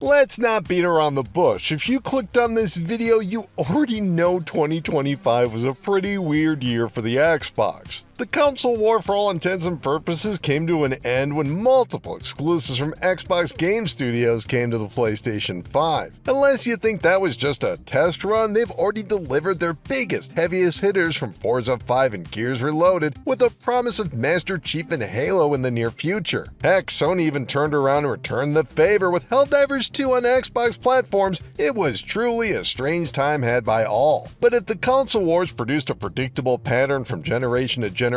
Let's not beat around the bush. If you clicked on this video, you already know 2025 was a pretty weird year for the Xbox. The console war, for all intents and purposes, came to an end when multiple exclusives from Xbox Game Studios came to the PlayStation 5. Unless you think that was just a test run, they've already delivered their biggest, heaviest hitters from Forza 5 and Gears Reloaded, with a promise of Master Chief and Halo in the near future. Heck, Sony even turned around and returned the favor with Helldivers 2 on Xbox platforms. It was truly a strange time had by all. But if the console wars produced a predictable pattern from generation to generation,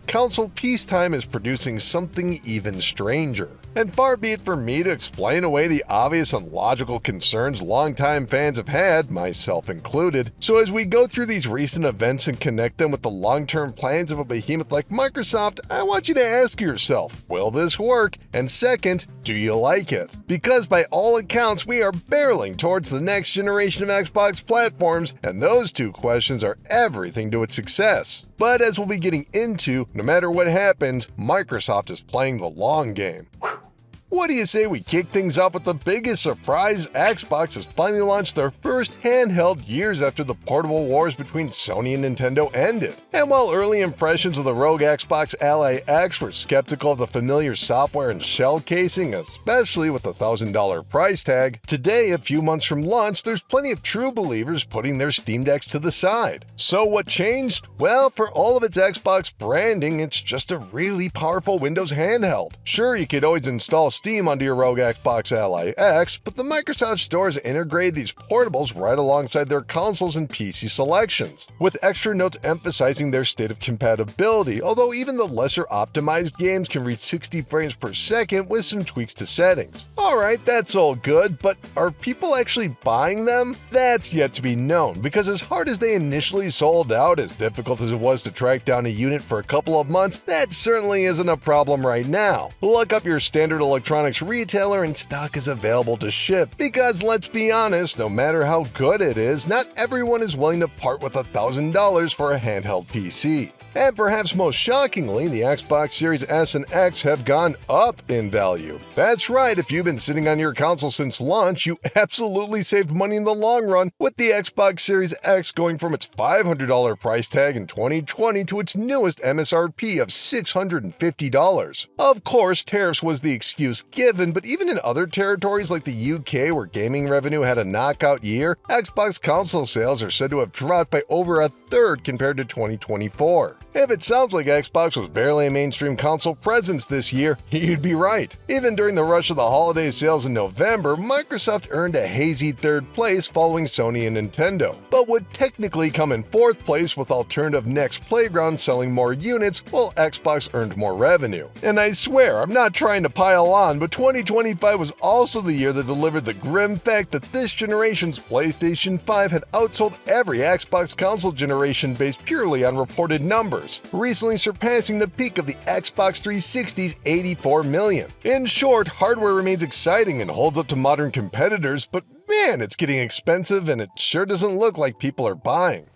console peacetime is producing something even stranger. And far be it from me to explain away the obvious and logical concerns longtime fans have had, myself included. So as we go through these recent events and connect them with the long-term plans of a behemoth like Microsoft, I want you to ask yourself, will this work? And second, do you like it? Because by all accounts, we are barreling towards the next generation of Xbox platforms, and those two questions are everything to its success. But as we'll be getting into, no matter what happens, Microsoft is playing the long game. What do you say we kick things off with the biggest surprise? Xbox has finally launched their first handheld years after the portable wars between Sony and Nintendo ended. And while early impressions of the Rogue Xbox Ally X were skeptical of the familiar software and shell casing, especially with the $1,000 price tag, today, a few months from launch, there's plenty of true believers putting their Steam Decks to the side. So what changed? Well, for all of its Xbox branding, it's just a really powerful Windows handheld. Sure, you could always install Steam onto your Rogue Xbox Ally X, but the Microsoft stores integrate these portables right alongside their consoles and PC selections, with extra notes emphasizing their state of compatibility, although even the lesser optimized games can reach 60 frames per second with some tweaks to settings. Alright, that's all good, but are people actually buying them? That's yet to be known, because as hard as they initially sold out, as difficult as it was to track down a unit for a couple of months, that certainly isn't a problem right now. Look up your standard electronics retailer and stock is available to ship, because let's be honest, no matter how good it is, not everyone is willing to part with $1,000 for a handheld PC. And perhaps most shockingly, the Xbox Series S and X have gone up in value. That's right, if you've been sitting on your console since launch, you absolutely saved money in the long run, with the Xbox Series X going from its $500 price tag in 2020 to its newest MSRP of $650. Of course, tariffs was the excuse given, but even in other territories like the UK, where gaming revenue had a knockout year, Xbox console sales are said to have dropped by over a third compared to 2024. If it sounds like Xbox was barely a mainstream console presence this year, you'd be right. Even during the rush of the holiday sales in November, Microsoft earned a hazy third place following Sony and Nintendo, but would technically come in fourth place with alternative Next Playground selling more units while Xbox earned more revenue. And I swear, I'm not trying to pile on, but 2025 was also the year that delivered the grim fact that this generation's PlayStation 5 had outsold every Xbox console generation based purely on reported numbers, recently surpassing the peak of the Xbox 360's 84 million. In short, hardware remains exciting and holds up to modern competitors, but man, it's getting expensive and it sure doesn't look like people are buying.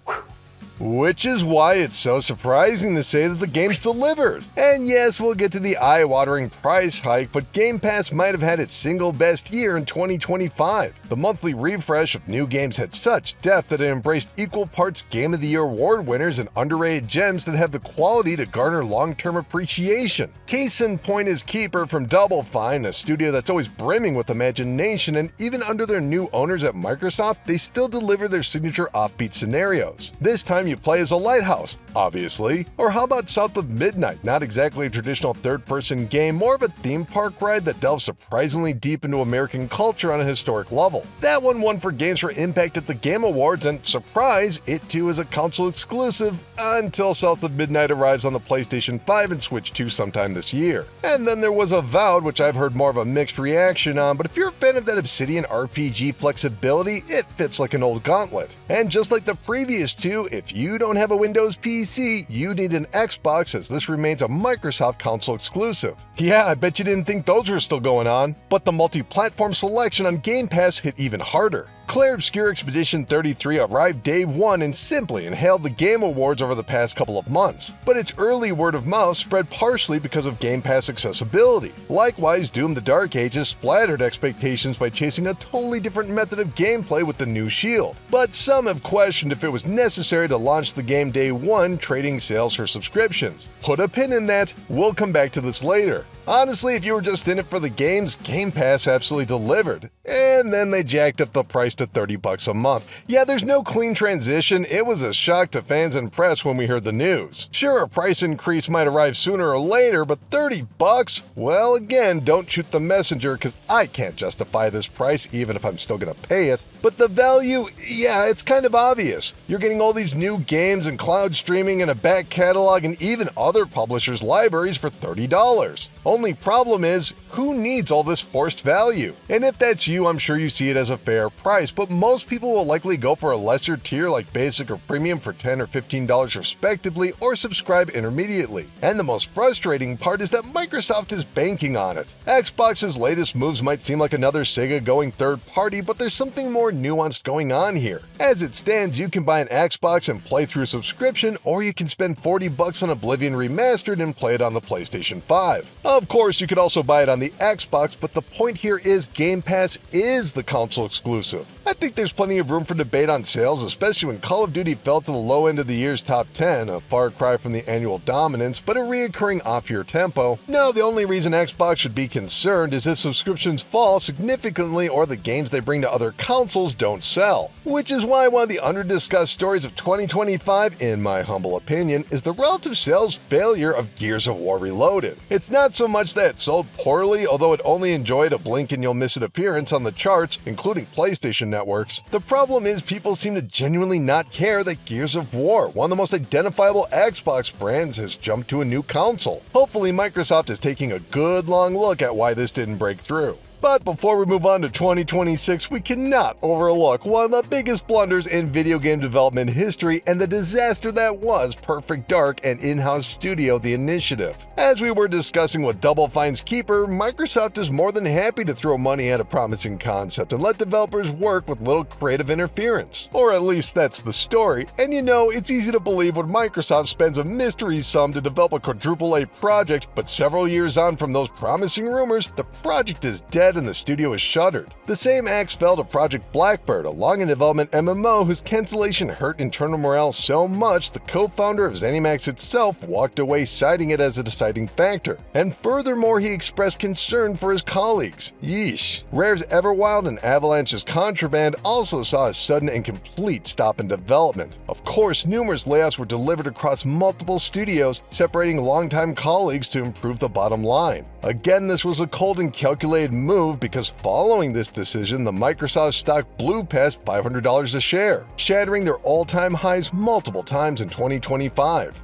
Which is why it's so surprising to say that the game's delivered. And yes, we'll get to the eye-watering price hike, but Game Pass might have had its single best year in 2025. The monthly refresh of new games had such depth that it embraced equal parts Game of the Year award winners and underrated gems that have the quality to garner long-term appreciation. Case in point is Keeper from Double Fine, a studio that's always brimming with imagination, and even under their new owners at Microsoft, they still deliver their signature offbeat scenarios. This time you play as a lighthouse, obviously. Or how about South of Midnight? Not exactly a traditional third-person game, more of a theme park ride that delves surprisingly deep into American culture on a historic level. That one won for Games for Impact at the Game Awards, and surprise, it too is a console exclusive until South of Midnight arrives on the PlayStation 5 and Switch 2 sometime this year. And then there was Avowed, which I've heard more of a mixed reaction on, but if you're a fan of that Obsidian RPG flexibility, it fits like an old gauntlet. And just like the previous two, if you don't have a Windows PC, you need an Xbox, as this remains a Microsoft console exclusive. Yeah, I bet you didn't think those were still going on, but the multi-platform selection on Game Pass hit even harder. Clair Obscur Expedition 33 arrived day one and simply inhaled the Game Awards over the past couple of months, but its early word of mouth spread partially because of Game Pass accessibility. Likewise, Doom: The Dark Ages splattered expectations by chasing a totally different method of gameplay with the new shield, but some have questioned if it was necessary to launch the game day one, trading sales for subscriptions. Put a pin in that, we'll come back to this later. Honestly, if you were just in it for the games, Game Pass absolutely delivered. And then they jacked up the price to $30 a month. Yeah, there's no clean transition. It was a shock to fans and press when we heard the news. Sure, a price increase might arrive sooner or later, but $30? Well, again, don't shoot the messenger because I can't justify this price even if I'm still gonna pay it. But the value, yeah, it's kind of obvious. You're getting all these new games and cloud streaming and a back catalog and even other publishers' libraries for $30. Only problem is, who needs all this forced value? And if that's you, I'm sure you see it as a fair price, but most people will likely go for a lesser tier like Basic or Premium for $10 or $15 respectively, or subscribe intermediately. And the most frustrating part is that Microsoft is banking on it. Xbox's latest moves might seem like another Sega going third party, but there's something more nuanced going on here. As it stands, you can buy an Xbox and play through subscription, or you can spend $40 on Oblivion Remastered and play it on the PlayStation 5. Of course, you could also buy it on the Xbox, but the point here is Game Pass is the console exclusive. I think there's plenty of room for debate on sales, especially when Call of Duty fell to the low end of the year's top 10, a far cry from the annual dominance, but a reoccurring off-year tempo. No, the only reason Xbox should be concerned is if subscriptions fall significantly or the games they bring to other consoles don't sell. Which is why one of the under-discussed stories of 2025, in my humble opinion, is the relative sales failure of Gears of War Reloaded. It's not so much that it sold poorly, although it only enjoyed a blink and you'll miss it appearance on the charts, including PlayStation networks. The problem is people seem to genuinely not care that Gears of War, one of the most identifiable Xbox brands, has jumped to a new console. Hopefully Microsoft is taking a good long look at why this didn't break through. But before we move on to 2026, we cannot overlook one of the biggest blunders in video game development history and the disaster that was Perfect Dark and in-house studio The Initiative. As we were discussing with Double Fine's Keeper, Microsoft is more than happy to throw money at a promising concept and let developers work with little creative interference. Or at least that's the story. And you know, it's easy to believe when Microsoft spends a mystery sum to develop a quadruple A project, but several years on from those promising rumors, the project is dead and the studio is shuttered. The same axe fell to Project Blackbird, a long-in-development MMO whose cancellation hurt internal morale so much the co-founder of ZeniMax itself walked away, citing it as a deciding factor. And furthermore, he expressed concern for his colleagues. Yeesh. Rare's Everwild and Avalanche's Contraband also saw a sudden and complete stop in development. Of course, numerous layoffs were delivered across multiple studios, separating longtime colleagues to improve the bottom line. Again, this was a cold and calculated move because following this decision, the Microsoft stock blew past $500 a share, shattering their all-time highs multiple times in 2025.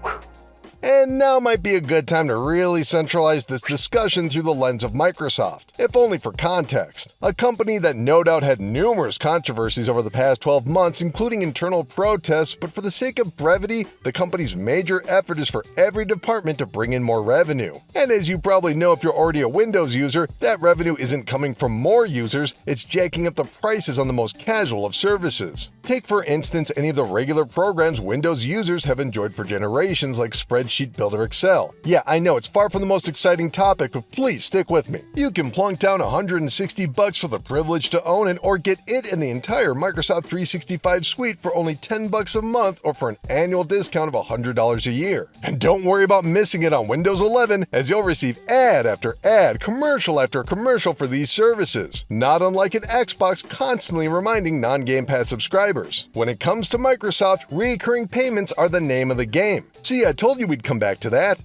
And now might be a good time to really centralize this discussion through the lens of Microsoft, if only for context. A company that no doubt had numerous controversies over the past 12 months, including internal protests, but for the sake of brevity, the company's major effort is for every department to bring in more revenue. And as you probably know if you're already a Windows user, that revenue isn't coming from more users, it's jacking up the prices on the most casual of services. Take for instance any of the regular programs Windows users have enjoyed for generations like Spreadsheet Builder Excel. Yeah, I know it's far from the most exciting topic, but please stick with me. You can plunk down $160 for the privilege to own it, or get it and the entire Microsoft 365 suite for only $10 a month, or for an annual discount of $100 a year. And don't worry about missing it on Windows 11, as you'll receive ad after ad, commercial after commercial for these services, not unlike an Xbox constantly reminding non-Game Pass subscribers. When it comes to Microsoft, recurring payments are the name of the game. See, I told you we'd come back to that.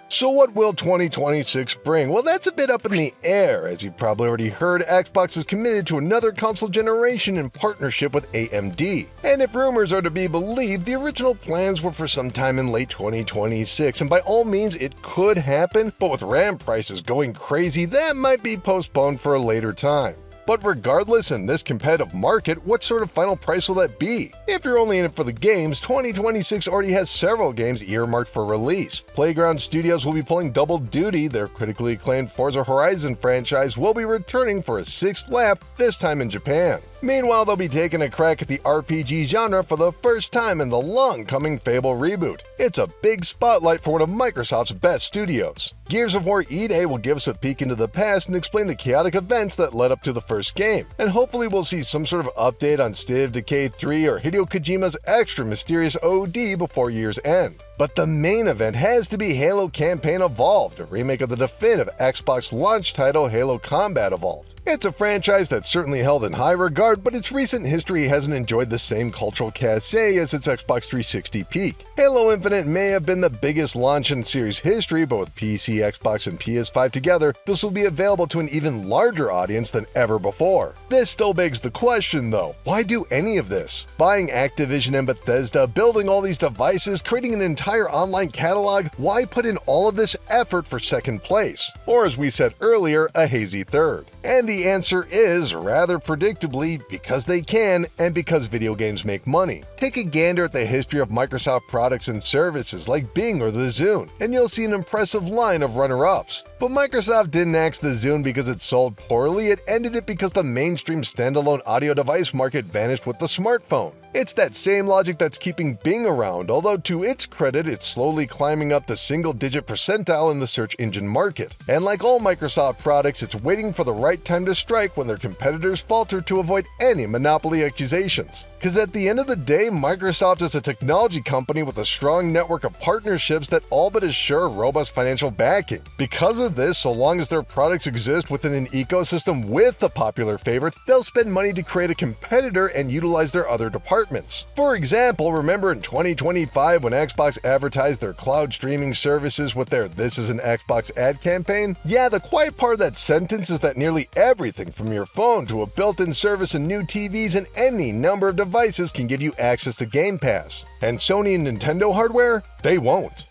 So what will 2026 bring? Well, that's a bit up in the air. As you've probably already heard, Xbox is committed to another console generation in partnership with AMD. And if rumors are to be believed, the original plans were for some time in late 2026, and by all means it could happen, but with RAM prices going crazy, that might be postponed for a later time. But regardless, in this competitive market, what sort of final price will that be? If you're only in it for the games, 2026 already has several games earmarked for release. Playground Studios will be pulling double duty. Their critically acclaimed Forza Horizon franchise will be returning for a sixth lap, this time in Japan. Meanwhile, they'll be taking a crack at the RPG genre for the first time in the long-coming Fable reboot. It's a big spotlight for one of Microsoft's best studios. Gears of War EA will give us a peek into the past and explain the chaotic events that led up to the first game, and hopefully we'll see some sort of update on State of Decay 3 or Hideo Kojima's extra mysterious OD before year's end. But the main event has to be Halo Campaign Evolved, a remake of the definitive Xbox launch title Halo Combat Evolved. It's a franchise that's certainly held in high regard, but its recent history hasn't enjoyed the same cultural cachet as its Xbox 360 peak. Halo Infinite may have been the biggest launch in series history, but with PC, Xbox, and PS5 together, this will be available to an even larger audience than ever before. This still begs the question though, why do any of this? Buying Activision and Bethesda, building all these devices, creating an entire online catalog, why put in all of this effort for second place? Or as we said earlier, a hazy third. And the answer is, rather predictably, because they can and because video games make money. Take a gander at the history of Microsoft products and services like Bing or the Zune, and you'll see an impressive line of runner-ups. But Microsoft didn't axe the Zune because it sold poorly, it ended it because the mainstream standalone audio device market vanished with the smartphone. It's that same logic that's keeping Bing around, although to its credit, it's slowly climbing up the single-digit percentile in the search engine market. And like all Microsoft products, it's waiting for the right time to strike when their competitors falter to avoid any monopoly accusations. Because at the end of the day, Microsoft is a technology company with a strong network of partnerships that all but assure robust financial backing. Because of this, so long as their products exist within an ecosystem with the popular favorite, they'll spend money to create a competitor and utilize their other departments. For example, remember in 2025 when Xbox advertised their cloud streaming services with their "This is an Xbox" ad campaign? Yeah, the quiet part of that sentence is that nearly everything from your phone to a built-in service and new TVs and any number of devices can give you access to Game Pass. And Sony and Nintendo hardware? They won't.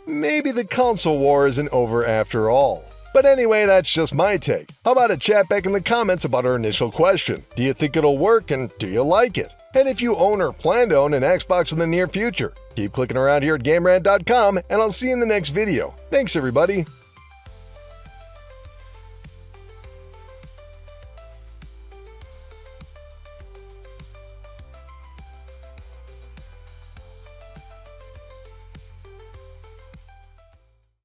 Maybe the console war isn't over after all. But anyway, that's just my take. How about a chat back in the comments about our initial question? Do you think it'll work and do you like it? And if you own or plan to own an Xbox in the near future, keep clicking around here at GameRant.com and I'll see you in the next video. Thanks everybody.